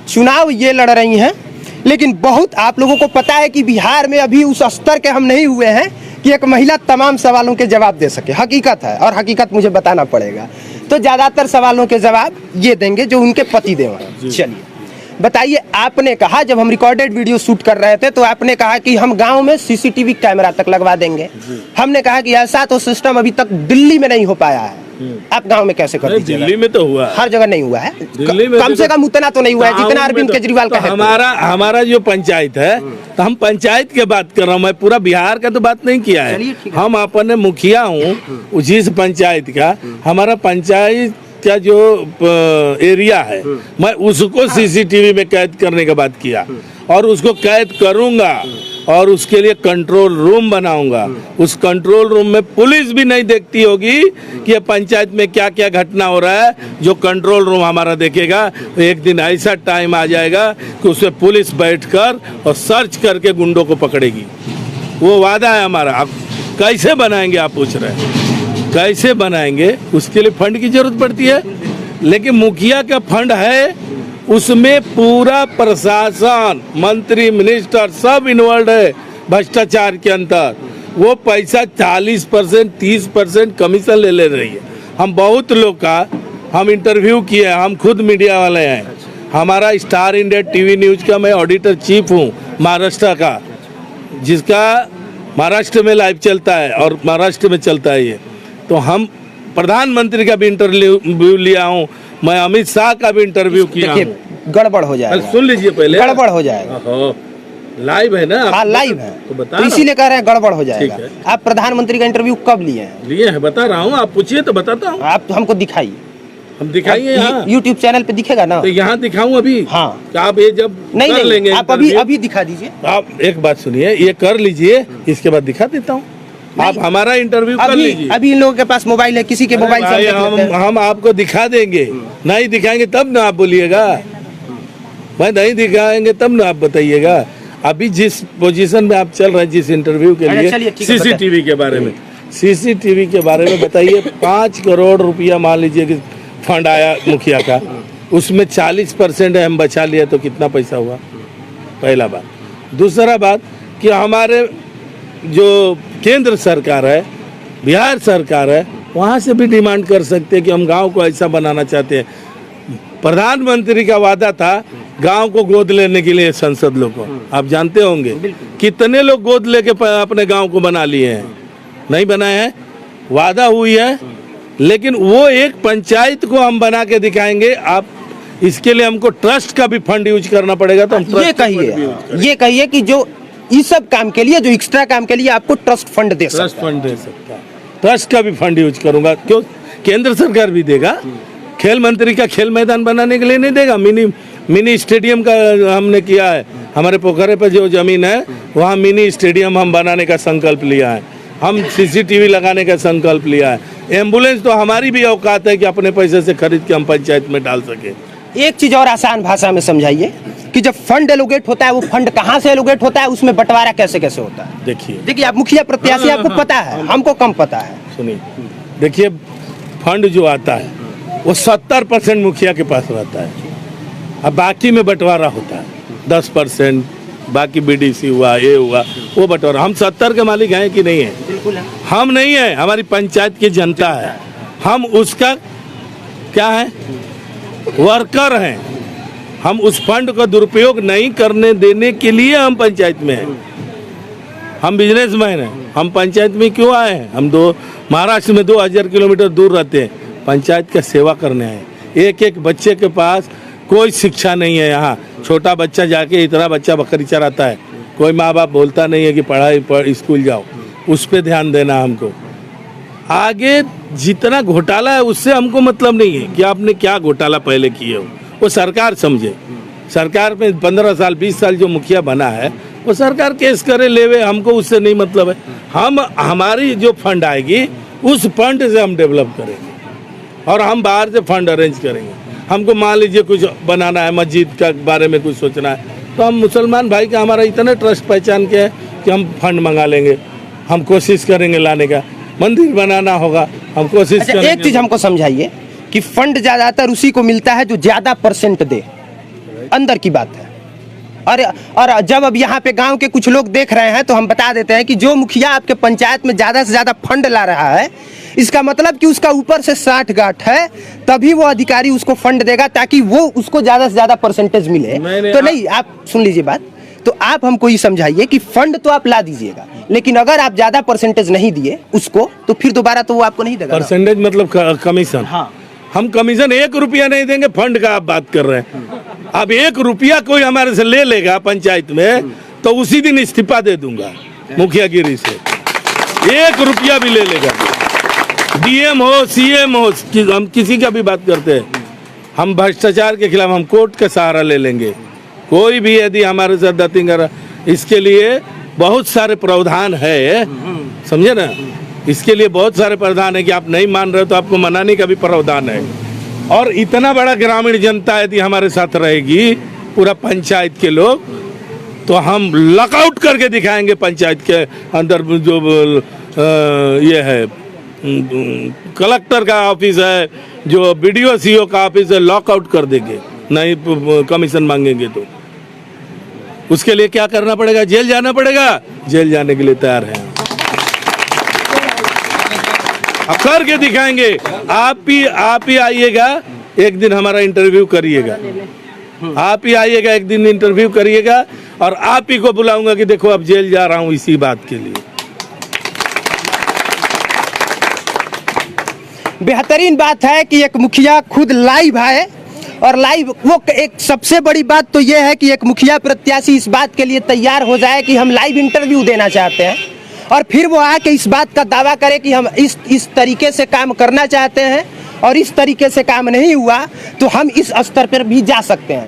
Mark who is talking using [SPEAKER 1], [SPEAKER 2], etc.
[SPEAKER 1] चुनाव ये लड़ रही हैं, लेकिन बहुत आप लोगों को पता है कि बिहार में अभी उस स्तर के हम नहीं हुए हैं कि एक महिला तमाम सवालों के जवाब दे सके। हकीकत है, और हकीकत मुझे बताना पड़ेगा। तो ज़्यादातर सवालों के जवाब ये देंगे जो उनके पति देव हैं। चलिए बताइए, आपने कहा जब हम रिकॉर्डेड वीडियो शूट कर रहे थे तो आपने कहा कि हम गांव में सीसीटीवी कैमरा तक लगवा देंगे। हमने कहा कि ऐसा तो सिस्टम अभी तक दिल्ली में नहीं हो पाया है, आप गांव में कैसे कर दीजिएगा?
[SPEAKER 2] दिल्ली में तो हुआ है,
[SPEAKER 1] हर जगह नहीं हुआ है, कम से कम उतना तो नहीं हुआ है जितना अरविंद केजरीवाल का है।
[SPEAKER 2] हमारा जो पंचायत है, तो हम पंचायत की बात कर रहा हूँ, मैं पूरा बिहार का तो बात नहीं किया है। हम अपने मुखिया हूँ जिस पंचायत का, हमारा पंचायत का जो एरिया है, मैं उसको सीसीटीवी में कैद करने का बात किया, और उसको कैद करूंगा और उसके लिए कंट्रोल रूम बनाऊंगा। उस कंट्रोल रूम में पुलिस भी नहीं देखती होगी कि ये पंचायत में क्या क्या घटना हो रहा है, जो कंट्रोल रूम हमारा देखेगा। एक दिन ऐसा टाइम आ जाएगा कि उसमें पुलिस बैठकर और सर्च करके गुंडों को पकड़ेगी। वो वादा है हमारा। अब कैसे बनाएंगे आप पूछ रहे हैं, कैसे बनाएंगे? उसके लिए फंड की जरूरत पड़ती है, लेकिन मुखिया का फंड है, उसमें पूरा प्रशासन, मंत्री, मिनिस्टर सब इन्वॉल्व है भ्रष्टाचार के अंदर। वो पैसा 40% 30% कमीशन ले रही है। हम बहुत लोग का हम इंटरव्यू किए, हम खुद मीडिया वाले हैं। हमारा स्टार इंडिया टीवी न्यूज का मैं ऑडिटर चीफ हूँ महाराष्ट्र का, जिसका महाराष्ट्र में लाइव चलता है और महाराष्ट्र में चलता है ये। तो हम प्रधानमंत्री का भी इंटरव्यू लिया हूँ, मैं अमित शाह का भी इंटरव्यू किया हूँ।
[SPEAKER 1] गड़बड़ हो जाएगा,
[SPEAKER 2] सुन लीजिए पहले,
[SPEAKER 1] गड़बड़ हो जाएगा।
[SPEAKER 2] लाइव है ना?
[SPEAKER 1] हाँ लाइव है,
[SPEAKER 2] तो बता,
[SPEAKER 1] इसीलिए कह रहे हैं गड़बड़ हो जाएगा। आप प्रधानमंत्री का इंटरव्यू कब लिए हैं?
[SPEAKER 2] लिए हैं, बता रहा हूँ, आप पूछिए तो बताता हूँ।
[SPEAKER 1] आप हमको दिखाइए,
[SPEAKER 2] हम दिखाइए यहाँ
[SPEAKER 1] यूट्यूब चैनल पे दिखेगा ना?
[SPEAKER 2] तो यहाँ दिखाऊं अभी?
[SPEAKER 1] हाँ,
[SPEAKER 2] आप ये जब
[SPEAKER 1] नहीं
[SPEAKER 2] लेंगे
[SPEAKER 1] आप अभी दिखा दीजिए।
[SPEAKER 2] आप एक बात सुनिए, ये कर लीजिए, इसके बाद दिखा देता हूँ। आप हमारा इंटरव्यू कर लीजिए।
[SPEAKER 1] अभी इन लोगों के पास मोबाइल है, किसी के मोबाइल से
[SPEAKER 2] हम आपको दिखा देंगे। नहीं दिखाएंगे तब ना आप बोलिएगा, भाई नहीं दिखाएंगे तब ना आप बताइएगा। अभी जिस पोजीशन में आप चल रहे हैं, जिस इंटरव्यू के लिए, सीसीटीवी के बारे में, सीसीटीवी के बारे में बताइए। 5 करोड़ रुपया मान लीजिए कि फंड आया मुखिया का, उसमें 40% हम बचा लिया तो कितना पैसा हुआ? पहला बात। दूसरा बात कि हमारे जो केंद्र सरकार है, बिहार सरकार है, वहाँ से भी डिमांड कर सकते हैं कि हम गांव को ऐसा बनाना चाहते हैं। प्रधानमंत्री का वादा था गांव को गोद लेने के लिए संसद लोग को, आप जानते होंगे कितने लोग गोद लेके अपने गांव को बना लिए हैं? नहीं बनाए हैं, वादा हुई है, लेकिन वो एक पंचायत को हम बना के दिखाएंगे। आप इसके लिए हमको ट्रस्ट का भी फंड यूज करना पड़ेगा। तो हम
[SPEAKER 1] ये कहिए कि जो इस सब काम के लिए, जो एक्स्ट्रा काम के लिए आपको ट्रस्ट फंड दे सकता है।
[SPEAKER 2] ट्रस्ट फंड दे सकता है, ट्रस्ट का भी फंड यूज करूंगा। क्यों? केंद्र सरकार भी देगा। खेल मंत्री का खेल मैदान बनाने के लिए नहीं देगा, मिनी स्टेडियम का हमने किया है। हमारे पोखरे पर जो जमीन है वहाँ मिनी स्टेडियम हम बनाने का संकल्प लिया है। हम सीसीटीवी लगाने का संकल्प लिया है। एम्बुलेंस तो हमारी भी औकात है कि अपने पैसे से खरीद के हम पंचायत में डाल सके।
[SPEAKER 1] एक चीज और आसान भाषा में समझाइए कि जब फंड एलोकेट होता है, वो फंड कहाँ से एलोकेट होता है, उसमें बंटवारा कैसे कैसे होता है? देखिए आप मुखिया प्रत्याशी, आपको पता है, हमको कम पता है।
[SPEAKER 2] सुनिए, देखिए फंड जो आता है वो 70% मुखिया के पास रहता है, अब बाकी में बंटवारा होता है 10%, बाकी बीडीसी हुआ, ये हुआ, वो बंटवारा। हम 70 के मालिक हैं कि नहीं है?
[SPEAKER 1] बिल्कुल है।
[SPEAKER 2] हम नहीं है, हमारी पंचायत की जनता है। हम उसका क्या है, वर्कर हैं। हम उस फंड का दुरुपयोग नहीं करने देने के लिए हम पंचायत में हैं। हम बिजनेसमैन हैं, हम पंचायत में क्यों आए हैं? हम महाराष्ट्र में 2000 किलोमीटर दूर रहते हैं, पंचायत का सेवा करने आए। एक बच्चे के पास कोई शिक्षा नहीं है। यहाँ छोटा बच्चा जाके इतना बच्चा बकरी चराता है, कोई माँ बाप बोलता नहीं है कि पढ़ाई स्कूल जाओ। उस पर ध्यान देना हमको। आगे जितना घोटाला है उससे हमको मतलब नहीं है कि आपने क्या घोटाला पहले किए हो, वो सरकार समझे। सरकार में 15 साल 20 साल जो मुखिया बना है वो सरकार केस करे लेवे, हमको उससे नहीं मतलब है। हम हमारी जो फंड आएगी उस फंड से हम डेवलप करेंगे और हम बाहर से फंड अरेंज करेंगे। हमको मान लीजिए कुछ बनाना है, मस्जिद का बारे में कुछ सोचना है, तो हम मुसलमान भाई का हमारा इतना ट्रस्ट पहचान के है कि हम फंड मंगा लेंगे। हम कोशिश करेंगे लाने का, मंदिर बनाना होगा हम कोशिश करेंगे।
[SPEAKER 1] एक चीज हमको समझाइए कि फंड ज्यादातर उसी को मिलता है जो ज्यादा परसेंट दे। अंदर की बात है। और जब अब यहाँ पे गांव के कुछ लोग देख रहे हैं तो हम बता देते हैं कि जो मुखिया आपके पंचायत में ज़्यादा से ज़्यादा फंड ला रहा है, इसका मतलब कि उसका ऊपर से 60 गांठ है, तभी वो अधिकारी उसको फंड देगा ताकि वो उसको ज़्यादा से ज़्यादा परसेंटेज मिले। तो नहीं, आप सुन लीजिए बात, तो आप हमको ये समझाइए कि फंड तो आप ला दीजिएगा, लेकिन अगर आप ज़्यादा परसेंटेज नहीं दिए उसको तो फिर दोबारा तो वो आपको नहीं देगा।
[SPEAKER 2] परसेंटेज मतलब कमीशन? हाँ, हम कमीशन 1 रुपया नहीं देंगे। फंड का आप बात कर रहे हैं। अब 1 रुपया कोई हमारे से ले लेगा पंचायत में तो उसी दिन इस्तीफा दे दूंगा मुखियागिरी से। 1 रुपया भी ले लेगा, डीएम हो सीएम हो, हम किसी का भी बात करते हैं, हम भ्रष्टाचार के खिलाफ हम कोर्ट का सहारा ले लेंगे। कोई भी यदि हमारे साथ दाती कर, इसके लिए बहुत सारे प्रावधान है, समझे ना, इसके लिए बहुत सारे प्रावधान है कि आप नहीं मान रहे हो तो आपको मनाने का भी प्रावधान है। और इतना बड़ा ग्रामीण जनता यदि हमारे साथ रहेगी, पूरा पंचायत के लोग, तो हम लॉकआउट करके दिखाएंगे पंचायत के अंदर जो ये है कलेक्टर का ऑफिस है, जो बीडीओ सीओ का ऑफिस है, लॉकआउट कर देंगे, नहीं कमीशन मांगेंगे तो। उसके लिए क्या करना पड़ेगा? जेल जाना पड़ेगा। जेल जाने के लिए तैयार हैं, करके दिखाएंगे। आप ही आइएगा एक दिन, हमारा इंटरव्यू करिएगा। आप ही आइएगा एक दिन, इंटरव्यू करिएगा, और आप ही को बुलाऊंगा कि देखो अब जेल जा रहा हूं इसी बात के लिए।
[SPEAKER 1] बेहतरीन बात है कि एक मुखिया खुद लाइव है, और लाइव वो एक सबसे बड़ी बात तो ये है कि एक मुखिया प्रत्याशी इस बात के लिए तैयार हो जाए कि हम लाइव इंटरव्यू देना चाहते हैं, और फिर वो आके इस बात का दावा करे कि हम इस तरीके से काम करना चाहते हैं और इस तरीके से काम नहीं हुआ तो हम इस स्तर पर भी जा सकते हैं।